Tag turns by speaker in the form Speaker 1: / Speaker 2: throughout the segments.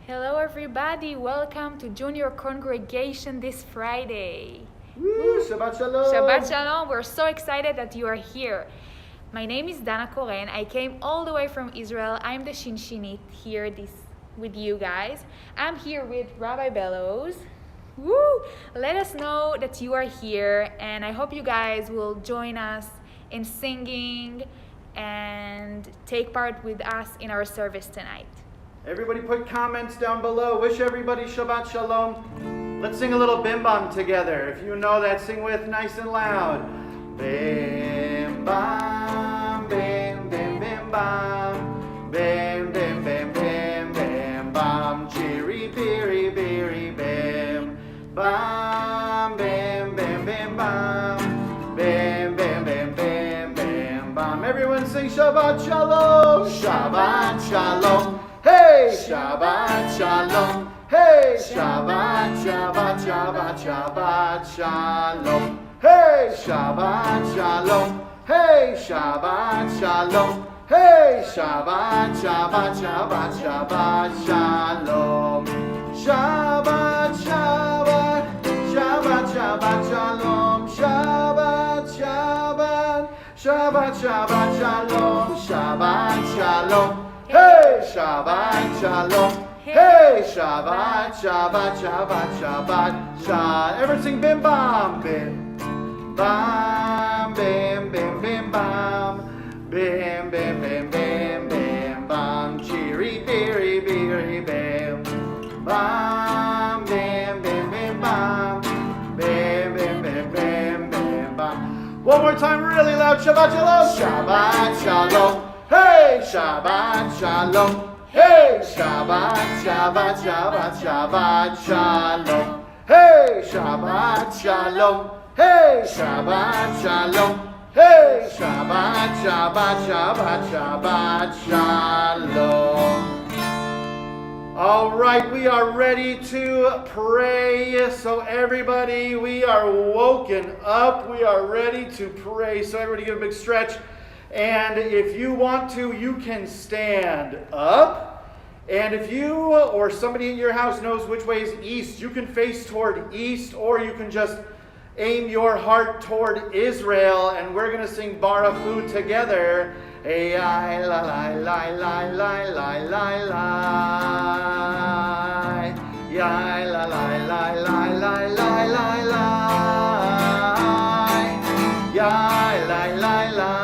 Speaker 1: Hello everybody, welcome to Junior Congregation this Friday.
Speaker 2: Woo, Shabbat Shalom.
Speaker 1: Shabbat Shalom, we're so excited that you are here. My name is Dana Koren, I came all the way from Israel. I'm the Shinshinit here with you guys. I'm here with Rabbi Bellows. Woo! Let us know that you are here, and I hope you guys will join us in singing and take part with us in our service tonight.
Speaker 2: Everybody put comments down below. Wish everybody Shabbat Shalom. Let's sing a little bim bam together. If you know that, sing with nice and loud. Bim bam, bim bim bim bam, bim bim bim bim bim bam, cheery beery beery bim bam, bim bim bim bam, bim bim bim bim bim bam. Everyone sing Shabbat Shalom, Shabbat Shalom. Hey, Shabbat Shalom. Hey, Shabbat, Shabbat, Shabbat, Shabbat Shalom. Hey, Shabbat Shalom. Hey, Shabbat Shalom. Hey, Shabbat, Shabbat, Shabbat, Shabbat Shalom. Shabbat, Shabbat, Shabbat, Shabbat Shalom. Shabbat, Shabbat, Shabbat, Shabbat Shalom. Shabbat Shalom. Hey, Shabbat Shalom. Hey, Shabbat, Shabbat, Shabbat, Shabbat, Shabbat. Everyone sing bim bam, bim bam, bim bim bim bam, bim bim bim bim bim bam, cheery beery beery bim bam, bim bim bim bam, bim bim bim bim bim bam. One more time, really loud. Shabbat Shalom. Shabbat Shalom. Hey, Shabbat Shalom. Hey, Shabbat, Shabbat, Shabbat, Shabbat Shalom. Hey, Shabbat Shalom. Hey, Shabbat Shalom. Hey, Shabbat, Shabbat, Shabbat, Shabbat Shalom. All right, we are ready to pray. So everybody, we are woken up. We are ready to pray. So everybody give a big stretch. And if you want to, you can stand up. And if you or somebody in your house knows which way is east, you can face toward east, or you can just aim your heart toward Israel. And we're going to sing Barafu together. Hey, la la la la la la la la la. Ya la la la la la la la la. Ya la la la.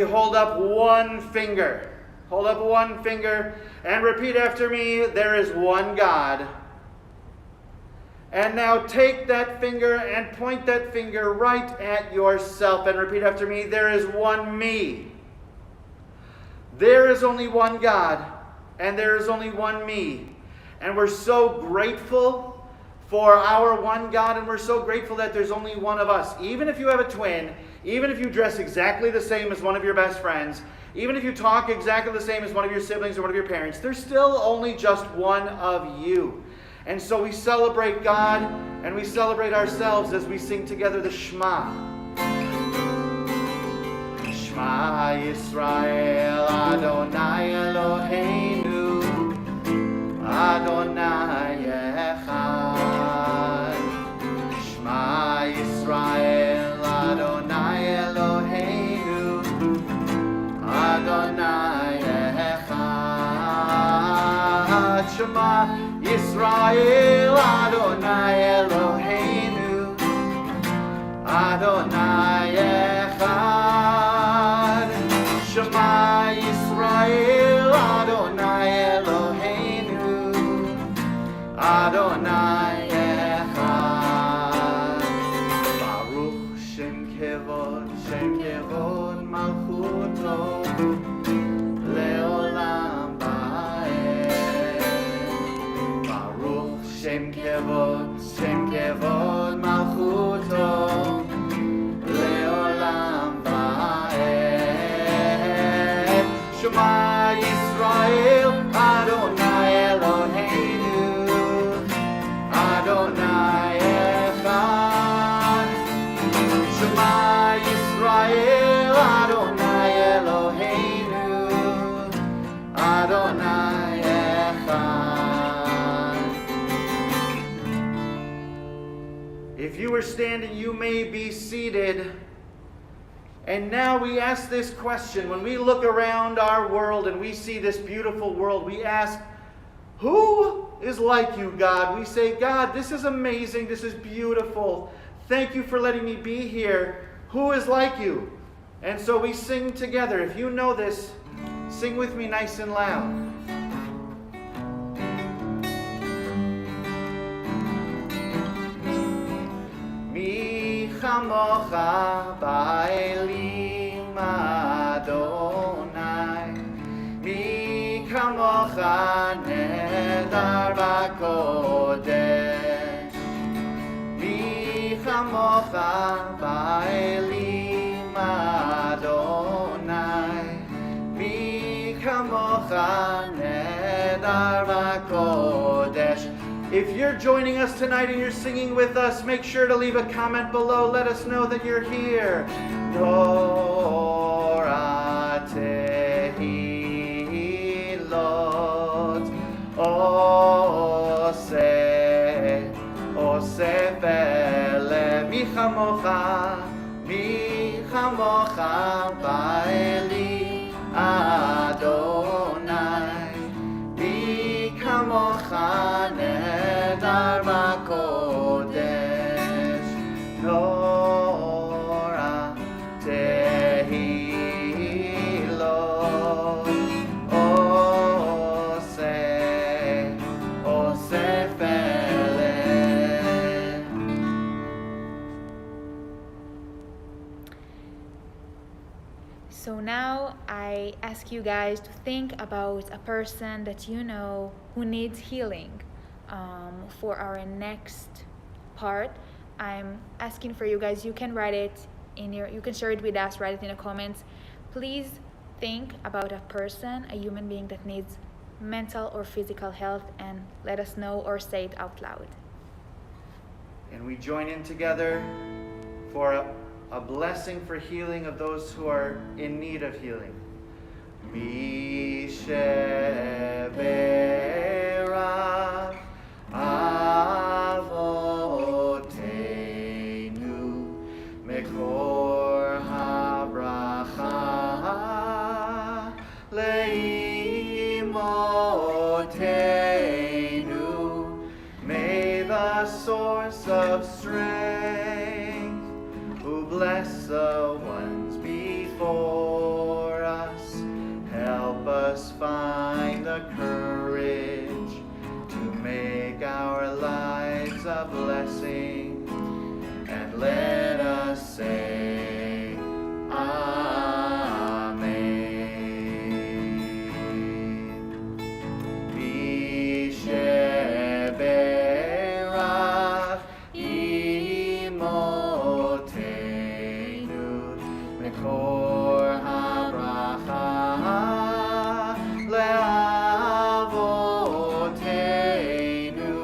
Speaker 2: Hold up one finger. Hold up one finger and repeat after me. There is one God. And now take that finger and point that finger right at yourself and repeat after me. There is one me. There is only one God, and there is only one me. And we're so grateful for our one God, and we're so grateful that there's only one of us. Even if you have a twin, even if you dress exactly the same as one of your best friends, even if you talk exactly the same as one of your siblings or one of your parents, there's still only just one of you. And so we celebrate God and we celebrate ourselves as we sing together the Shema. Shema Yisrael Adonai Eloheinu Adonai Echad. Shema Yisrael Adonai Eloheinu Adonai Echad. Shema Yisrael Adonai Eloheinu Adonai Echad Shema Yisrael Adonai Eloheinu Adonai Echad Baruch Shem Kevod Malchuto Leolam Ba'ed Baruch Shem Kevod Malchuto Leolam Ba'ed Shema Yisrael Adonai Eloheinu Adonai Echad Shema Yisrael Adonai Eloheinu Adonai Echad. If you are standing, you may be seated. And now we ask this question. When we look around our world and we see this beautiful world, we ask, who is like you, God? We say, God, this is amazing. This is beautiful. Thank you for letting me be here. Who is like you? And so we sing together. If you know this, sing with me nice and loud. Mi chamocha ba'elim Adonai Mi chamocha nedar b'kodesh Mi chamocha ba'elim Adonai Mi chamocha nedar b'kodesh. If you're joining us tonight and you're singing with us, make sure to leave a comment below. Let us know that you're here. Torah tehilot oseh vele mi chamocha ba'eli Adonai mi chamocha nedar b'kodesh Torah tehilot oseh vele.
Speaker 1: So now I ask you guys to think about a person that you know who needs healing. For our next part, I'm asking for you guys, you can write it you can share it with us, write it in the comments. Please think about a person, a human being that needs mental or physical health, and let us know or say it out loud.
Speaker 2: And we join in together for a blessing for healing of those who are in need of healing. Mi sheberach avoteinu mekor habracha leimotenu. May the source of strength who bless the ones before us help us find the courage to make our lives a blessing, and let us say Amen. Mi sheberach imotenu mekor habracha leavotenu.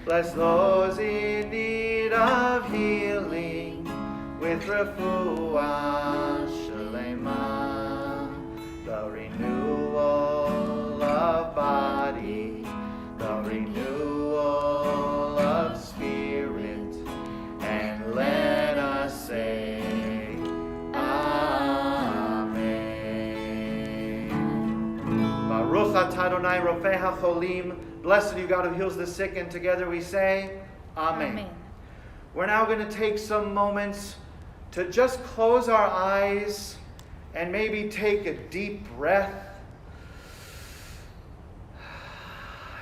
Speaker 2: Bless those in need of healing with refuah shalema, the renewal of body, the renewal of spirit, and let us say Amen. Baruch Baruch atah Adonai rofei hacholim. Blessed are you, God, who heals the sick. And together we say, Amen.
Speaker 1: Amen.
Speaker 2: We're now going to take some moments to just close our eyes and maybe take a deep breath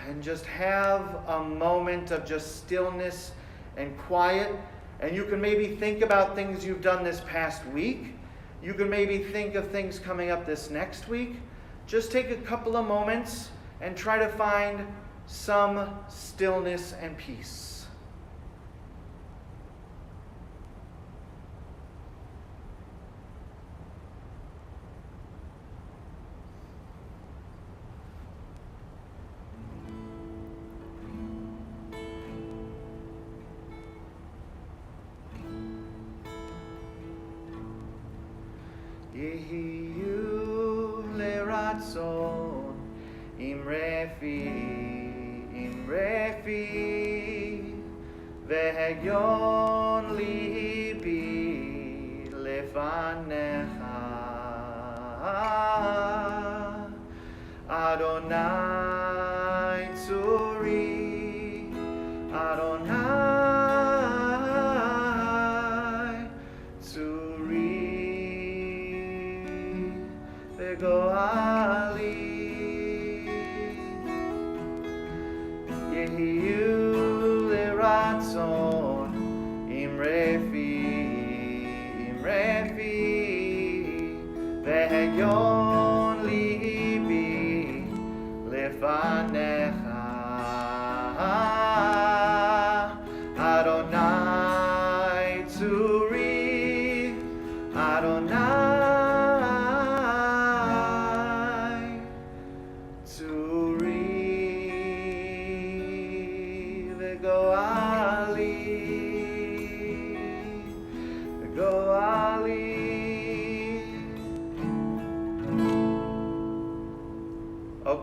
Speaker 2: and just have a moment of just stillness and quiet. And you can maybe think about things you've done this past week. You can maybe think of things coming up this next week. Just take a couple of moments and try to find some stillness and peace. Yehiyu leratzon im refi vehegyon libi lefanecha Adonai tzuri Adonai tzuri Goali Yehiyu leratzon im refi vehegyon libi lefanecha Adonai tzuri Adonai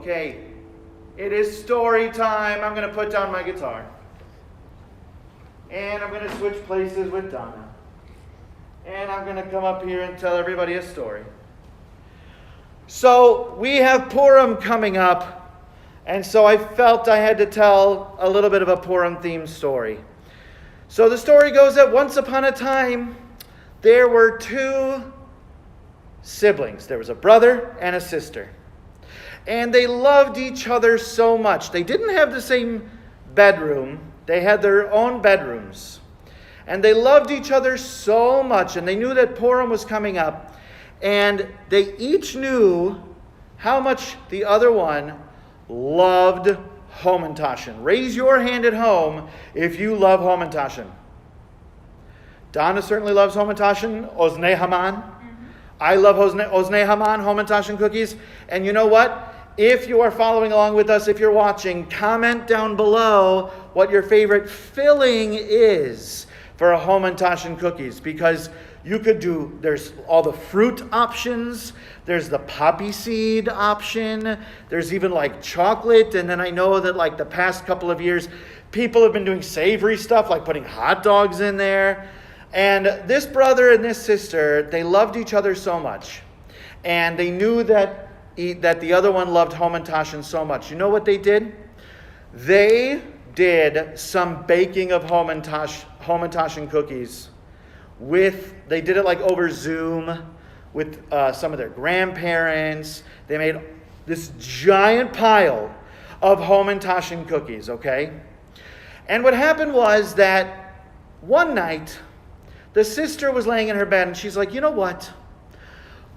Speaker 2: Okay, it is story time. I'm going to put down my guitar. And I'm going to switch places with Donna. And I'm going to come up here and tell everybody a story. So, we have Purim coming up. And so I felt I had to tell a little bit of a Purim-themed story. So the story goes that once upon a time, there were two siblings. There was a brother and a sister. And they loved each other so much. They didn't have the same bedroom. They had their own bedrooms. And they loved each other so much. And they knew that Purim was coming up. And they each knew how much the other one loved Hamantashen. Raise your hand at home if you love Hamantashen. Donna certainly loves Hamantashen, Oznei Haman. I love Oznei Haman, Hamantashen cookies. And you know what? If you are following along with us, if you're watching, comment down below what your favorite filling is for a Hamantashen cookies. Because you could do, there's all the fruit options, there's the poppy seed option, there's even like chocolate, and then I know that like the past couple of years, people have been doing savory stuff, like putting hot dogs in there. And this brother and this sister, they loved each other so much. And they knew that the other one loved Hamantashen so much. You know what they did? They did some baking of Hamantashen cookies. They did it like over Zoom with some of their grandparents. They made this giant pile of Hamantashen cookies, okay? And what happened was that one night, the sister was laying in her bed and she's like, you know what?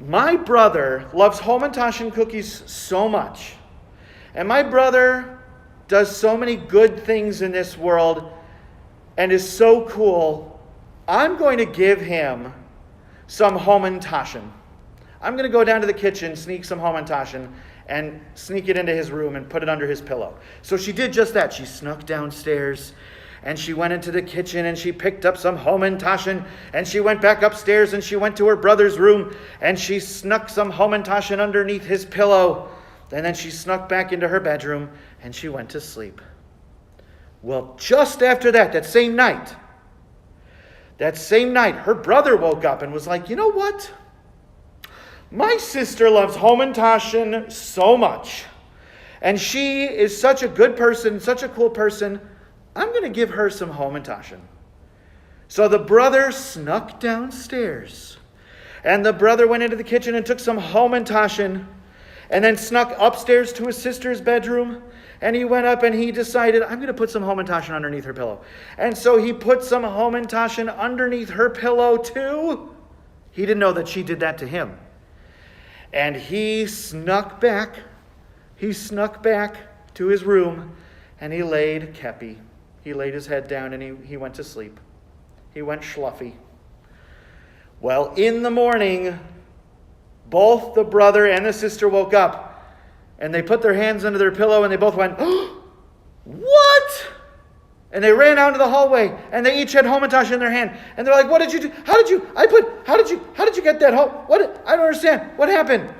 Speaker 2: My brother loves Hamantashen cookies so much. And my brother does so many good things in this world and is so cool. I'm going to give him some Hamantashen. I'm going to go down to the kitchen, sneak some Hamantashen, and sneak it into his room and put it under his pillow. So she did just that. She snuck downstairs and she went into the kitchen and she picked up some Hamantashen and she went back upstairs and she went to her brother's room and she snuck some Hamantashen underneath his pillow. And then she snuck back into her bedroom and she went to sleep. Well, just after that same night, her brother woke up and was like, you know what? My sister loves Hamantashen so much. And she is such a good person, such a cool person. I'm going to give her some Hamantaschen. So the brother snuck downstairs. And the brother went into the kitchen and took some Hamantaschen. And then snuck upstairs to his sister's bedroom. And he went up and he decided, I'm going to put some Hamantaschen underneath her pillow. And so he put some Hamantaschen underneath her pillow too. He didn't know that she did that to him. And he snuck back to his room and he laid kepi. He laid his head down and he went to sleep. He went schluffy. Well, in the morning, both the brother and the sister woke up and they put their hands under their pillow and they both went, oh, what? And they ran out into the hallway and they each had Hamantaschen in their hand. And they're like, what did you do? How did you get that home? I don't understand. What happened?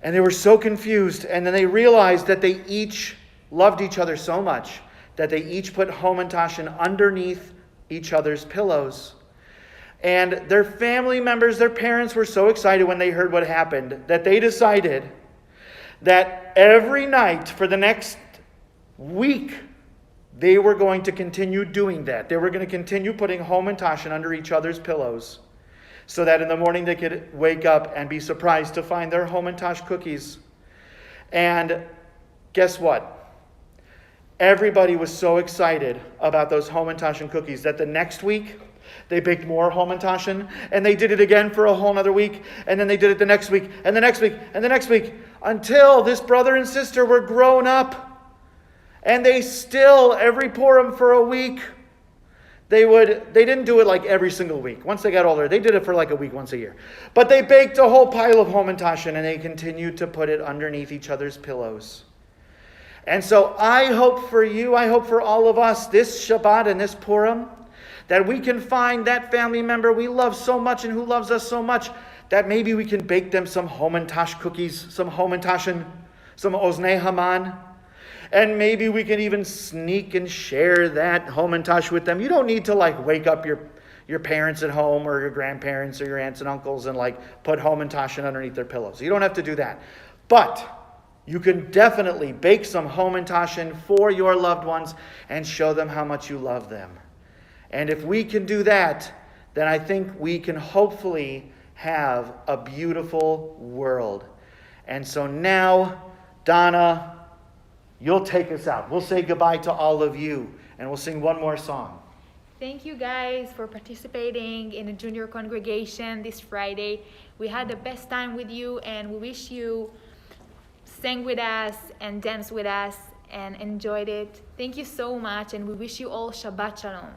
Speaker 2: And they were so confused. And then they realized that they each loved each other so much that they each put Hamantaschen underneath each other's pillows. And their family members, their parents were so excited when they heard what happened that they decided that every night for the next week, they were going to continue doing that. They were going to continue putting Hamantaschen under each other's pillows so that in the morning they could wake up and be surprised to find their Hamantasch cookies. And guess what? Everybody was so excited about those Hamantaschen cookies that the next week they baked more Hamantaschen and they did it again for a whole other week. And then they did it the next week and the next week and the next week until this brother and sister were grown up. And they still, every Purim for a week, they didn't do it like every single week. Once they got older, they did it for like a week once a year. But they baked a whole pile of Hamantaschen and they continued to put it underneath each other's pillows. And so I hope for you, I hope for all of us this Shabbat and this Purim, that we can find that family member we love so much and who loves us so much, that maybe we can bake them some Hamantasch cookies, some Hamantaschen, some Oznei Haman. And maybe we can even sneak and share that Hamantasch with them. You don't need to wake up your parents at home or your grandparents or your aunts and uncles and put Hamantaschen underneath their pillows. You don't have to do that. But you can definitely bake some Hamantaschen for your loved ones and show them how much you love them. And if we can do that, then I think we can hopefully have a beautiful world. And so now, Donna, you'll take us out. We'll say goodbye to all of you, and we'll sing one more song.
Speaker 1: Thank you guys for participating in the junior congregation this Friday. We had the best time with you, and we wish you sang with us and danced with us and enjoyed it. Thank you so much, and we wish you all Shabbat Shalom.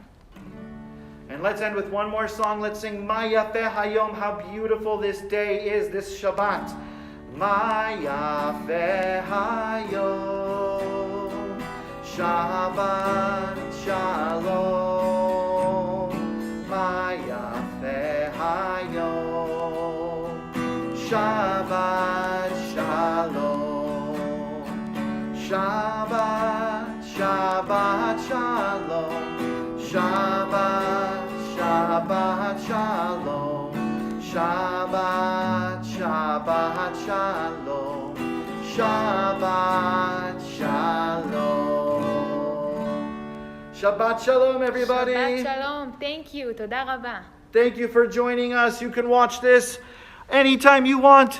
Speaker 2: And let's end with one more song. Let's sing Ma Yafeh Hayom, how beautiful this day is, this Shabbat. Ma Yafeh Hayom, Shabbat Shalom. Ma Yafeh Hayom, Shabbat Shalom. Shabbat, Shabbat Shalom. Shabbat, Shabbat Shalom. Shabbat, Shabbat Shalom. Shabbat Shalom. Shabbat Shalom, everybody.
Speaker 1: Shabbat Shalom. Thank you. Toda Rabba.
Speaker 2: Thank you for joining us. You can watch this anytime you want.